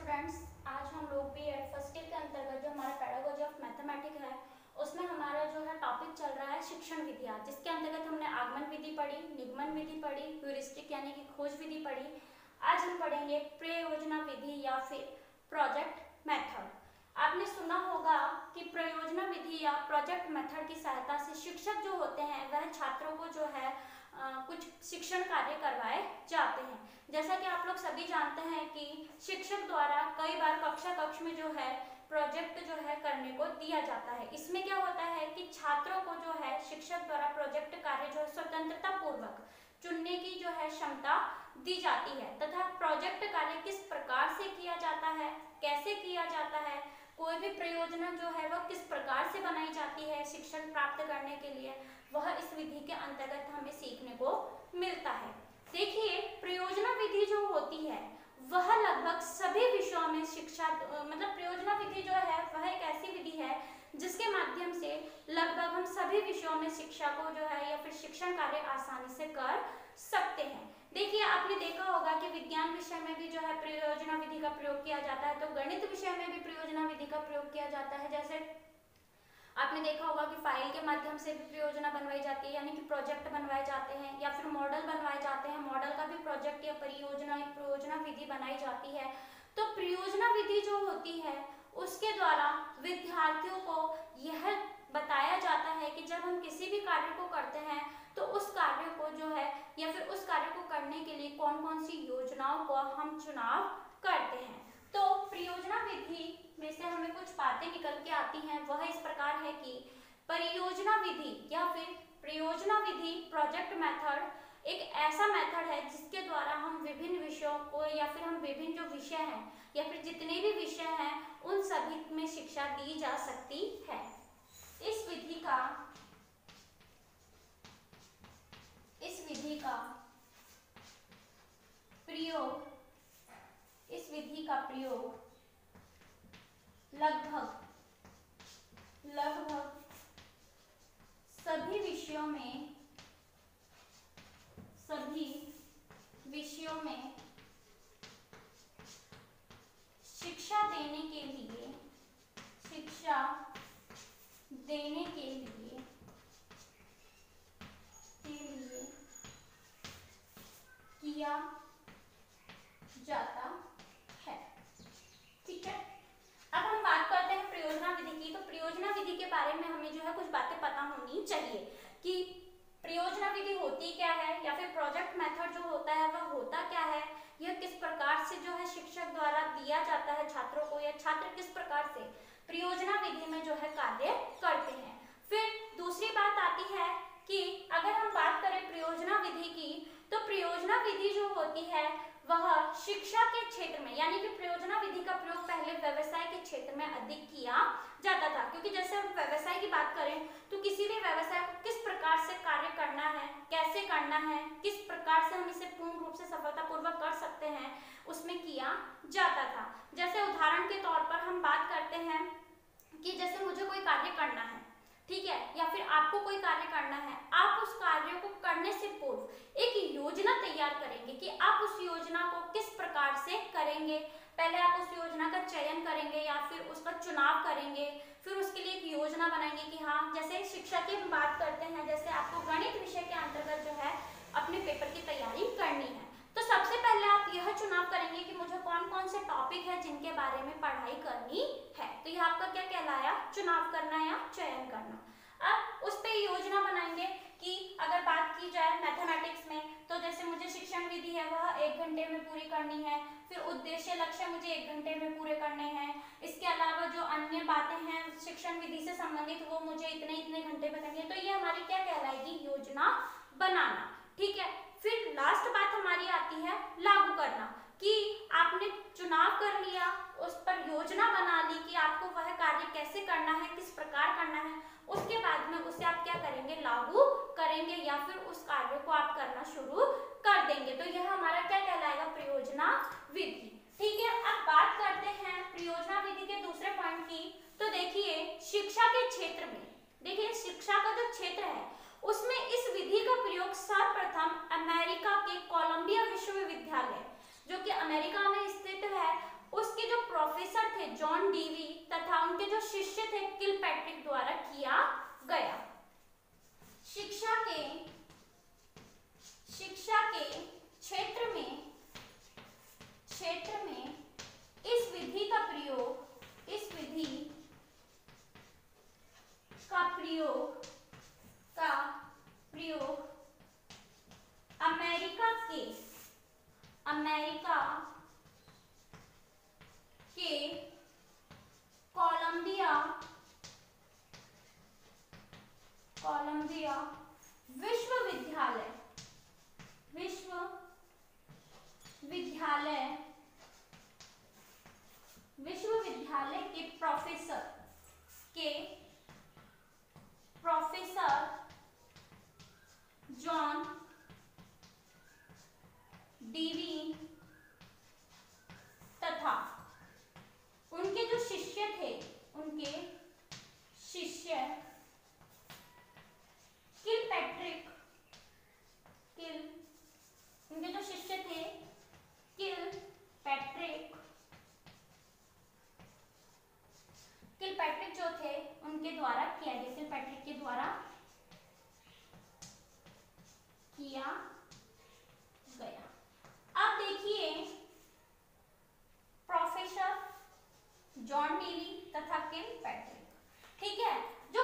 Students, आज हम लोग भी एट फर्स्ट ईयर के अंतर्गत जो हमारा पेडागोजी ऑफ मैथमेटिक्स है उसमें हमारा जो है टॉपिक चल रहा है शिक्षण विधियाँ, जिसके अंतर्गत हमने आगमन विधि पढ़ी, निगमन विधि पढ़ी, ह्यूरिस्टिक यानी कि खोज विधि पढ़ी। आज हम पढ़ेंगे प्रयोजना विधि या फिर प्रोजेक्ट मेथड। आपने सुना होगा कि प्रयोजना विधि या प्रोजेक्ट मेथड की सहायता से शिक्षक जो होते हैं वह छात्रों को जो है कुछ शिक्षण कार्य करवाए जाते हैं। जैसा कि आप लोग सभी जानते हैं कि शिक्षक द्वारा कई बार कक्ष में जो है प्रोजेक्ट जो है करने को दिया जाता है। इसमें क्या होता है कि छात्रों को जो है शिक्षक द्वारा प्रोजेक्ट कार्य जो है स्वतंत्रता पूर्वक चुनने की जो है क्षमता दी जाती है तथा प्रोजेक्ट कार्य किस प्रकार से किया जाता है, कैसे किया जाता है, कोई भी प्रयोजना जो है वह किस प्रकार से बनाई जाती है शिक्षण प्राप्त करने के लिए, वह इस विधि के अंतर्गत हमें सीखने को मिलता है। देखिए, प्रयोजना विधि जो होती है वह लगभग सभी विषयों में शिक्षा प्रयोजना विधि जो है वह एक ऐसी विधि है जिसके माध्यम से लगभग हम सभी विषयों में शिक्षा को जो है या फिर शिक्षण कार्य आसानी से कर सकते हैं। देखिए, आपने देखा होगा कि विज्ञान विषय में भी जो है प्रयोजना विधि का प्रयोग किया जाता है, तो गणित विषय में भी प्रयोजना विधि का प्रयोग किया जाता है। जैसे आपने देखा होगा कि फाइल के माध्यम से भी प्रयोजना बनवाई जाती है, यानी कि प्रोजेक्ट बनवाए जाते हैं या फिर मॉडल बनवाए जाते हैं। मॉडल का भी प्रोजेक्ट या परियोजना एक प्रयोजना विधि बनाई जाती है। तो प्रयोजना विधि जो होती है उसके द्वारा विद्यार्थियों को यह बताया जाता है कि जब हम किसी भी कार्य को करते हैं तो उस कार्य को जो है या फिर उस कार्य को करने के लिए कौन कौन सी योजनाओं का हम चुनाव करते हैं। तो प्रयोजना विधि में से हमें कुछ बातें निकल के आती हैं, वह इस प्रकार है कि परियोजना विधि या फिर प्रयोजना विधि प्रोजेक्ट मेथड एक ऐसा मेथड है जिसके द्वारा हम विभिन्न विषयों को या फिर हम विभिन्न जो विषय हैं या फिर जितने भी विषय हैं उन सभी में शिक्षा दी जा सकती है। इस विधि का प्रयोग लगभग सभी विषयों में शिक्षा देने के लिए किया जाता है। ठीक है, अब हम बात करते हैं प्रयोजना विधि की। तो प्रयोजना विधि के बारे में हमें जो है कुछ बातें पता होनी चाहिए कि प्रयोजना विधि होती क्या है या फिर प्रोजेक्ट मेथड जो होता है वह होता क्या है, यह किस प्रकार से जो है शिक्षक द्वारा दिया जाता है छात्रों को या छात्र किस प्रकार से प्रयोजना विधि में जो है कार्य करते हैं। फिर दूसरी बात आती है कि अगर हम बात करें प्रयोजना विधि की, तो प्रयोजना विधि जो होती है वह शिक्षा के क्षेत्र में यानी कि प्रयोजना विधि का प्रयोग पहले व्यवसाय के क्षेत्र में अधिक किया जाता था, क्योंकि जैसे हम व्यवसाय की बात करें तो किसी भी व्यवसाय को किस प्रकार से कार्य करना है, कैसे करना है, किस प्रकार से हम इसे पूर्ण रूप से सफलतापूर्वक कर सकते हैं, उसमें किया जाता था। जैसे उदाहरण के तौर पर हम बात करते हैं कि जैसे मुझे कोई कार्य करना है, ठीक है, या फिर आपको कोई कार्य करना है, आप उस कार्य को करने से पूर्व एक योजना तैयार करेंगे कि आप उस योजना को किस प्रकार से करेंगे। पहले आप उस योजना का चयन करेंगे या फिर उसका चुनाव करेंगे, फिर उसके लिए एक योजना बनाएंगे कि हाँ, जैसे शिक्षा की हम बात करते हैं, जैसे आपको गणित विषय के अंतर्गत जो है अपने पेपर की तैयारी करनी है, तो सबसे पहले आप यह चुनाव करेंगे कि मुझे कौन कौन से टॉपिक है जिनके बारे में पढ़ाई करनी है। तो यह आपका क्या कहलाया, चुनाव करना या चयन करना। अब उस पे योजना बनाएंगे कि अगर बात की जाए मैथमेटिक्स में, तो जैसे मुझे शिक्षण विधि है वह 1 घंटे में पूरी करनी है, फिर उद्देश्य लक्ष्य मुझे 1 घंटे में पूरे करने हैं, इसके अलावा जो अन्य बातें हैं शिक्षण विधि से संबंधित वो मुझे इतने घंटे में करनी है। तो ये हमारी क्या कहलाएगी, योजना बनाना। ठीक है, फिर लास्ट बात हमारी आती है लागू करना, कि आपने चुनाव कर लिया, उस पर योजना बना ली कि आपको वह कार्य कैसे करना है, किस प्रकार करना है, उसके बाद में उसे आप क्या करेंगे, लागू करेंगे या फिर उस कार्य को आप करना शुरू कर देंगे। तो यह हमारा क्या कहलाएगा, प्रयोजना विधि। ठीक है, अब बात करते हैं प्रयोजना विधि के दूसरे पॉइंट की। तो देखिए, शिक्षा के क्षेत्र में, देखिए शिक्षा का जो क्षेत्र है उसमें इस विधि का प्रयोग सर्वप्रथम अमेरिका के कोलंबिया विश्वविद्यालय जो कि अमेरिका में स्थित है उसके जो प्रोफेसर थे जॉन डीवी तथा उनके जो शिष्य थे किलपैट्रिक द्वारा किया गया। शिक्षा के क्षेत्र में इस विधि का प्रयोग अमेरिका के कोलंबिया विश्वविद्यालय के प्रोफेसर जॉन डीवी तथा उनके जो शिष्य थे किलपैट्रिक जो थे उनके द्वारा किया गया, किलपैट्रिक के द्वारा किया गया। अब देखिए प्रोफेसर जॉन डीवी तथा किलपैट्रिक, ठीक है, जो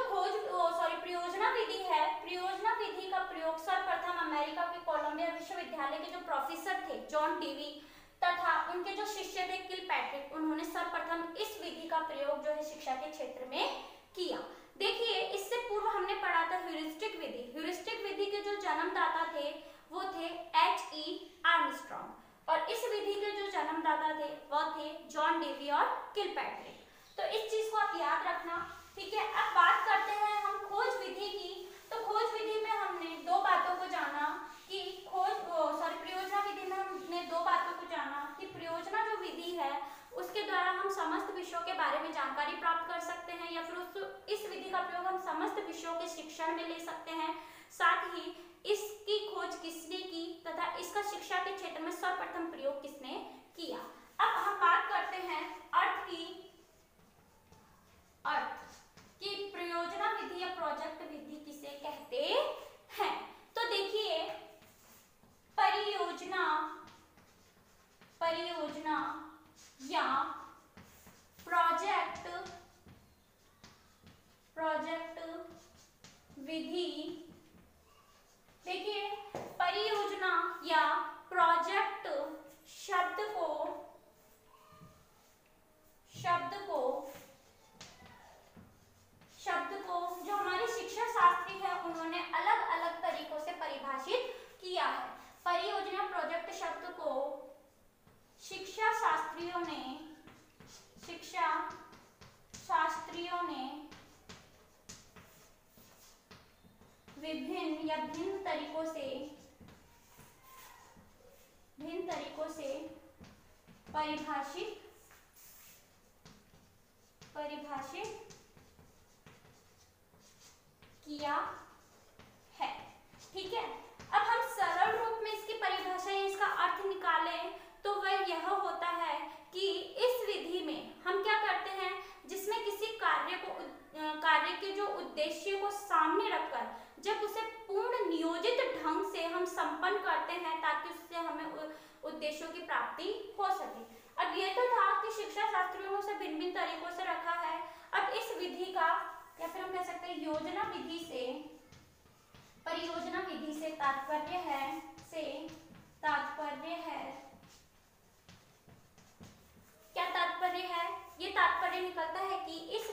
प्रयोजना विधि है, प्रयोजना विधि का प्रयोग सर्वप्रथम अमेरिका के कोलंबिया विश्वविद्यालय के जो प्रोफेसर थे जॉन डीवी तथा उनके जो शिष्य थे किलपैट्रिक, उन्होंने सर्वप्रथम इस विधि का प्रयोग जो है शिक्षा के क्षेत्र में किया। देखिए इससे पूर्व हमने पढ़ा था ह्यूरिस्टिक विधि। ह्यूरिस्टिक विधि के जो जन्मदाता थे वो थे H.E. आर्मस्ट्रॉन्ग और इस विधि के जो जन्मदाता थे वो थे जॉन डीवी और किलपैट्रिक। तो इस चीज को आप याद रखना, ठीक है। अब बात करते हैं हम खोज विधि की। तो खोज विधि में हमने दो बातों को जाना कि प्रयोजना विधि में हमने दो बातों को जाना कि प्रयोजना जो विधि है उसके द्वारा हम समस्त विषयों के बारे में जानकारी प्राप्त कर सकते हैं या फिर इस विधि का प्रयोग हम समस्त विषयों के शिक्षण में ले सकते हैं। साथ ही इसकी खोज किसने की तथा इसका शिक्षा के क्षेत्र में सर्वप्रथम प्रयोग किसने किया। अब हम बात करते हैं अर्थ की प्रयोजना विधि या प्रोजेक्ट विधि किसे कहते हैं। तो देखिए परियोजना या प्रोजेक्ट विधि, देखिए परियोजना या प्रोजेक्ट शब्द को जो हमारे शिक्षा शास्त्री है उन्होंने अलग अलग तरीकों से परिभाषित किया है। परियोजना प्रोजेक्ट शब्द को शिक्षा शास्त्रियों ने भिन्न तरीकों से परिभाषित किया है, ठीक है। अब हम सरल रूप में इसकी परिभाषा या इसका अर्थ निकालें तो वह यह होता है कि इस विधि में हम क्या करते हैं, जिसमें किसी कार्य के जो उद्देश्य को सामने रखकर जब उसे पूर्ण नियोजित ढंग से हम संपन्न करते हैं ताकि उससे हमें उद्देश्यों की प्राप्ति हो सके। अब ये तो था कि शिक्षा शास्त्रियों ने उसे भिन्न तरीकों से रखा है। अब इस विधि का या फिर हम कह सकते हैं परियोजना विधि से तात्पर्य है क्या तात्पर्य है? ये तात्पर्य निकलता है कि इस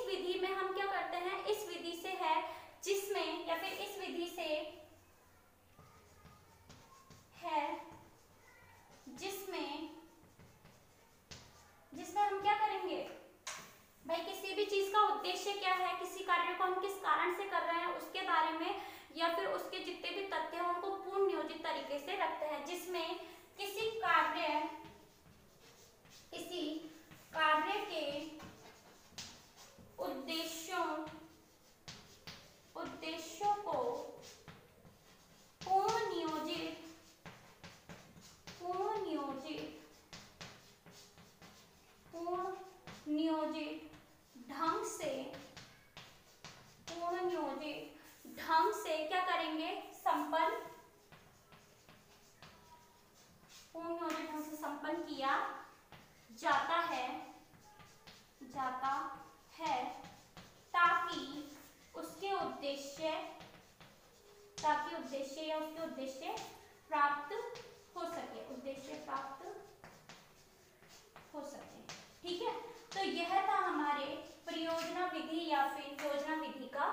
विधि में हम क्या करते हैं कि इस विधि से है जिसमें या फिर इस विधि से है जिसमें हम क्या करेंगे भाई, किसी भी चीज का उद्देश्य क्या है, किसी कार्य को हम किस कारण से कर रहे हैं उसके बारे में या फिर उसके जितने भी तथ्य हैं उनको पूर्ण नियोजित तरीके से रखते हैं, जिसमें किसी कार्य के उद्देश्यों को किया जाता है ताकि उसके उद्देश्य या उसके उद्देश्य प्राप्त हो सके, ठीक है। तो यह था हमारे परियोजना विधि या फिर योजना विधि का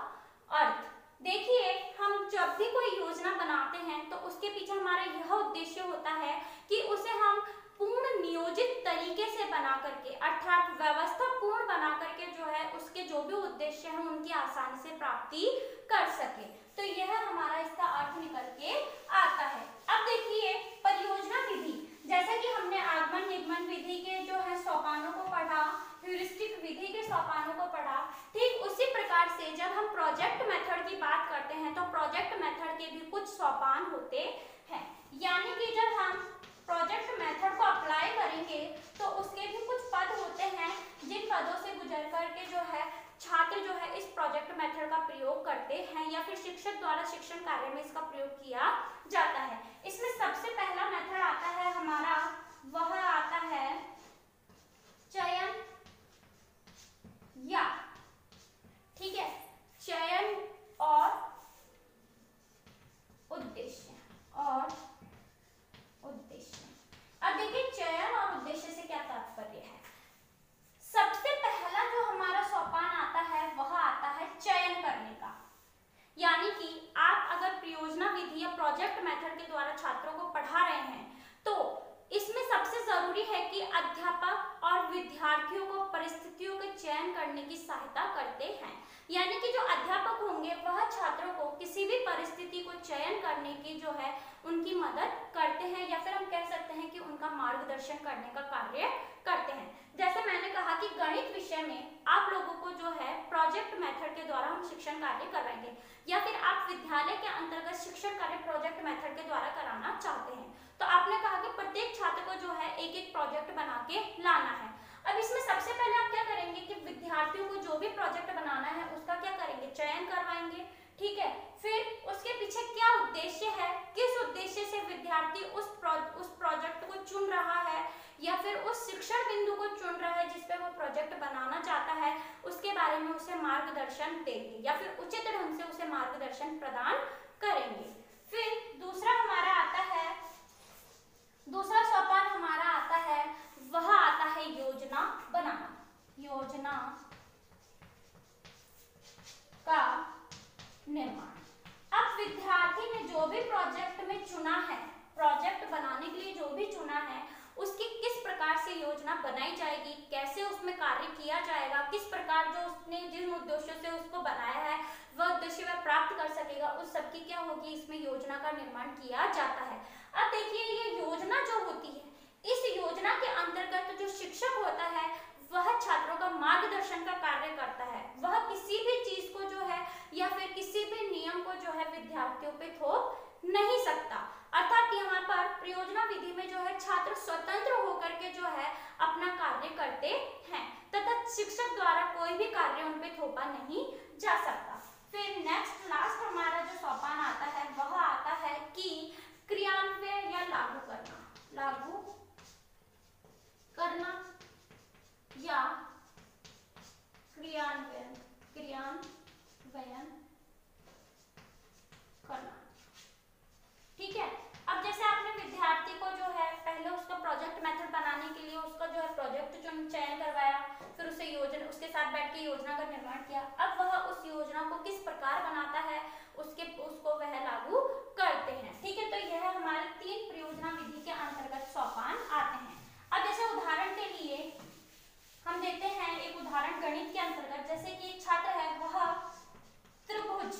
अर्थ। देखिए, हम जब भी कोई योजना बनाते हैं तो उसके पीछे हमारा यह उद्देश्य होता है कि उसे हम पूर्ण नियोजित तरीके से बना करके, अर्थात व्यवस्था पूर्ण बना करके जो है उसके जो भी उद्देश्य हैं उनकी आसानी से प्राप्ति कर सके। तो यह हमारा इसका अर्थ निकल के आता है। अब देखिए परियोजना विधि, जैसा कि हमने आगमन निगमन विधि के जो है सोपानों को पढ़ा, ह्यूरिस्टिक विधि के सोपानों को पढ़ा, ठीक उसी प्रकार से जब हम प्रोजेक्ट मेथड की बात करते हैं तो प्रोजेक्ट मेथड के भी कुछ सोपान होते हैं। यानी कि जब हम प्रोजेक्ट मेथड को अप्लाई करेंगे तो उसके भी कुछ पद होते हैं जिन पदों से गुजर करके जो है छात्र जो है इस प्रोजेक्ट मेथड का प्रयोग करते हैं या फिर शिक्षक द्वारा शिक्षण कार्य में इसका प्रयोग किया जाता है। इसमें सबसे पहला मेथड आता है हमारा, वह आता है चयन या, ठीक है, चयन और उद्देश्य। अब देखिए चयन और उद्देश्य से क्या तात्पर्य है। सबसे पहला जो हमारा सोपान आता है वह आता है चयन करने का। यानी कि आप अगर परियोजना विधि या प्रोजेक्ट मेथड के द्वारा छात्रों को पढ़ा रहे हैं तो इसमें सबसे जरूरी है कि अध्यापक और विद्यार्थियों को परिस्थितियों के चयन करने की सहायता करते हैं। यानी कि जो अध्यापक होंगे वह छात्रों को किसी भी परिस्थिति को चयन करने की जो है उनकी मदद करते हैं या फिर हम कह सकते हैं कि उनका मार्गदर्शन करने का कार्य करते हैं। जैसे मैंने कहा कि गणित विषय में आप लोगों को जो है प्रोजेक्ट मेथड के द्वारा हम शिक्षण कार्य करवाएंगे या फिर आप विद्यालय के अंतर्गत शिक्षण कार्य प्रोजेक्ट मेथड के द्वारा कराना चाहते हैं तो आपने कहा कि प्रत्येक छात्र को जो है एक एक प्रोजेक्ट बना के लाना है। अब इसमें सबसे पहले आप क्या करेंगे कि विद्यार्थियों को जो भी प्रोजेक्ट बनाना है उसका क्या करेंगे, चयन करवाएंगे, ठीक है। फिर उसके पीछे क्या उद्देश्य है, किस उद्देश्य से विद्यार्थी उस प्रोजेक्ट को चुन रहा है या फिर उस शिक्षण बिंदु को चुन रहा है जिस पे वो प्रोजेक्ट बनाना चाहता है, उसके बारे में उसे मार्गदर्शन देंगे या फिर उचित ढंग से उसे मार्गदर्शन प्रदान करेंगे। फिर दूसरा सोपान हमारा आता है, वह आता है योजना बनाना। योजना का निर्माण। अब विद्यार्थी ने जो भी प्रोजेक्ट में चुना है, प्रोजेक्ट बनाने के लिए जो भी चुना है, उसकी किस प्रकार से योजना बनाई जाएगी, कैसे उसमें कार्य किया जाएगा, किस प्रकार जो उसने जिन उद्देश्यों से उसको बनाया है वह उद्देश्य वह प्राप्त कर सकेगा, उस सब की क्या होगी, इसमें योजना का निर्माण किया जाता है। अब देखिए ये योजना जो होती है, इस योजना के अंतर्गत जो शिक्षक होता है वह छात्रों का मार्गदर्शन का कार्य करता है। वह किसी भी चीज को जो है या फिर किसी भी नियम को जो है विद्यार्थियों पे थोप नहीं सकता। अर्थात यहाँ पर परियोजना विधि में जो है छात्र स्वतंत्र होकर के जो है अपना कार्य करते हैं तथा शिक्षक द्वारा कोई भी कार्य उन पे थोपा नहीं जा सकता। फिर नेक्स्ट लास्ट हमारा जो सोपान आता है वह आता है कि क्रियान्वयन या लागू करना या क्रियान्वयन करना, ठीक है। अब जैसे आपने विद्यार्थी को जो है पहले उसका प्रोजेक्ट मेथड बनाने के लिए उसका जो है प्रोजेक्ट चयन करवाया, फिर उसे योजना उसके साथ बैठ के योजना का निर्माण किया। अब वह उस योजना को किस प्रकार बनाता है उसको वह लागू करते हैं, ठीक है। तो यह हमारे 3 परियोजना विधि के अंतर्गत सोपान आते हैं। अब जैसे उदाहरण के लिए हम देते हैं एक उदाहरण गणित के अंतर्गत, जैसे कि एक छात्र है वह त्रिभुज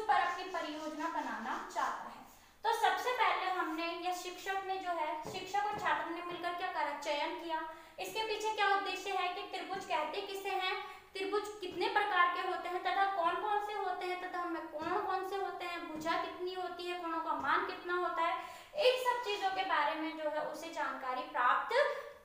पर अपनी परियोजना बनाना चाहता है। तो सबसे पहले हमने या शिक्षक ने जो है शिक्षक और छात्र ने मिलकर क्या करा, चयन किया। इसके पीछे क्या उद्देश्य है कि त्रिभुज कहते किसे हैं, त्रिभुज कितने प्रकार के होते हैं तथा कौन कौन से होते हैं तथा हमें कौन से होते हैं, भुजा कितनी होती है, कोणों का मान कितना होता है, इन सब चीजों के बारे में जो है उसे जानकारी प्राप्त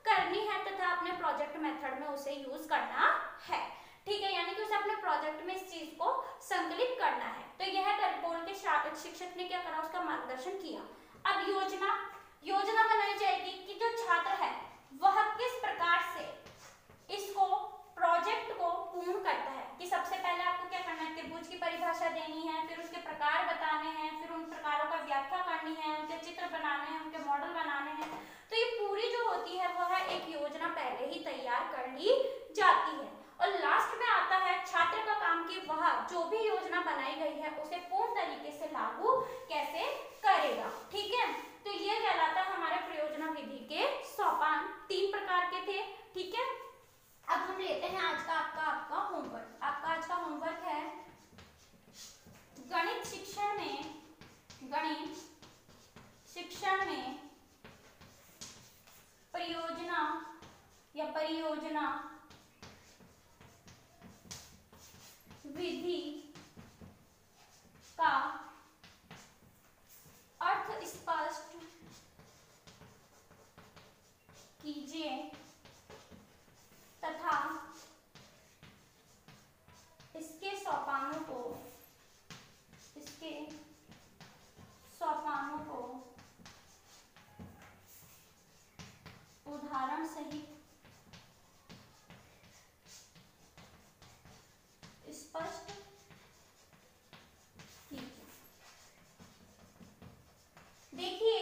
करनी है तथा अपने प्रोजेक्ट मेथड में उसे यूज करना है, ठीक है। यानी कि उसे अपने प्रोजेक्ट में इस चीज को संकलित करना है। तो यह बोल के शिक्षक ने क्या करा, उसका मार्गदर्शन किया। अब योजना योजना बनाई जाएगी कि जो छात्र है वह किस प्रकार से इसको प्रोजेक्ट को पूर्ण करता है। कि सबसे पहले आपको क्या करना है, त्रिभुज की परिभाषा देनी है, फिर उसके प्रकार बताने हैं, फिर उन प्रकारों का व्याख्या करनी है, उनके चित्र बनाने हैं, उनके मॉडल बनाने हैं। तो ये पूरी जो होती है वह एक योजना पहले ही तैयार कर ली जाती है। और लास्ट में आता है छात्र का काम कि वह जो भी योजना बनाई गई है उसे पूर्ण तरीके से लागू कैसे करेगा। ठीक है, तो ये कहलाता है हमारे प्रयोजना विधि के सोपान। 3 प्रकार के थे। ठीक है, अब हम लेते हैं आज का आपका होमवर्क। आपका आज का होमवर्क है गणित शिक्षण में परियोजना विधि का अर्थ स्पष्ट कीजिए तथा इसके सोपानों को उदाहरण सहित स्पष्ट कीजिए। देखिए,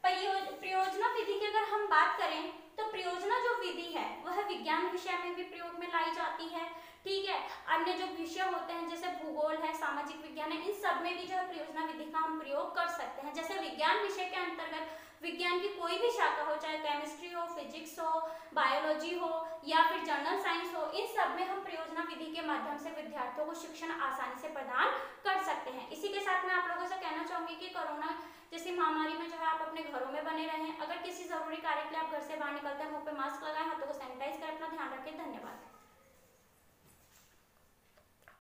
प्रयोजना विधि की अगर हम बात करें तो प्रयोजना जो विधि है वह विज्ञान विषय में भी प्रयोग में लाई जाती है। ठीक है, अन्य जो विषय होते हैं जैसे भूगोल है, सामाजिक विज्ञान है, इन सब में भी जो है प्रयोजना विधि का हम प्रयोग कर सकते हैं। जैसे विज्ञान विषय के अंतर्गत विज्ञान की कोई भी शाखा हो, चाहे केमिस्ट्री हो, फिजिक्स हो, बायोलॉजी हो या फिर जनरल साइंस हो, इन सब में हम प्रयोजना विधि के माध्यम से विद्यार्थियों को शिक्षण आसानी से प्रदान कर सकते हैं। इसी के साथ मैं आप लोगों से कहना चाहूंगी कि कोरोना जैसी महामारी में जो है आप अपने घरों में बने रहें। अगर किसी जरूरी कार्य के लिए आप घर से बाहर निकलते हैं, मुंह पे मास्क लगाएं, हाथों को सैनिटाइज करें, अपना ध्यान रखें। धन्यवाद।